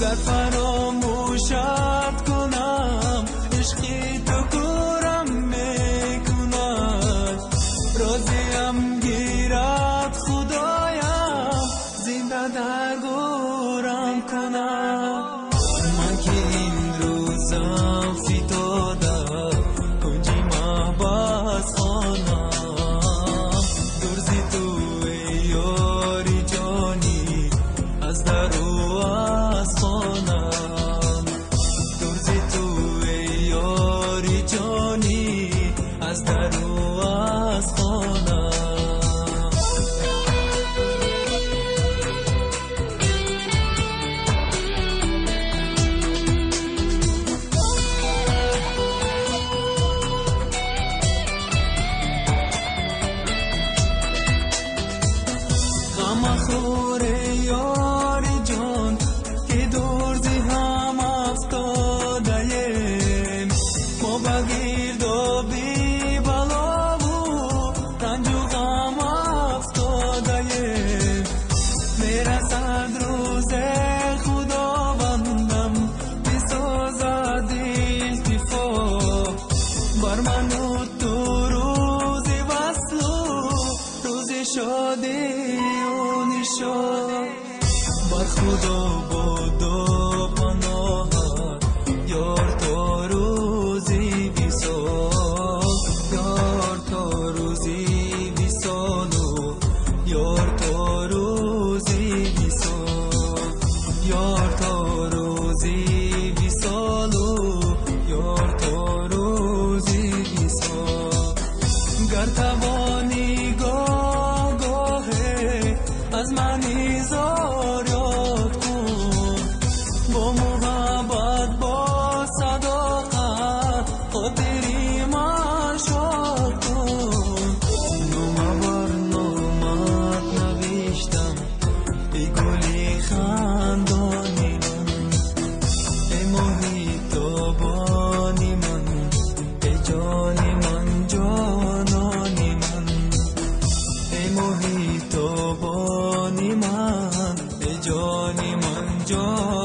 گر فراموشت کنم عشقی تو کورم میکند راضیم گیرد خدایم زنده در گورم کند من که این روزم فتاده کنجی محبت خانم درزی تو ای یاری جانی از در و از خانم درزی تو ای یاری جانی از در و از خانم غمخور یاری جان که درزی هم افتادهیم ما بگیر و بی بلا و رنج و غم افتادهیم میرسد روز خداوندم بسازد التفات بر من و تو روزی وصل و روزی شادی بر خدا بود و پناهت یار تا روزی وصال یار تا روزی وصال و یار تا روزی وصال یار تا روزی وصال و یار تا روزی وصال گر توانی از من ایزار یاد کن با محبت با صداقت خاطری من شاد کن نامه بر نامت نوشتم ای گلی خندانی من ای ماهی تابانی من ای جانی من جانانی من ای ماهی تابانی من ای جانی من جان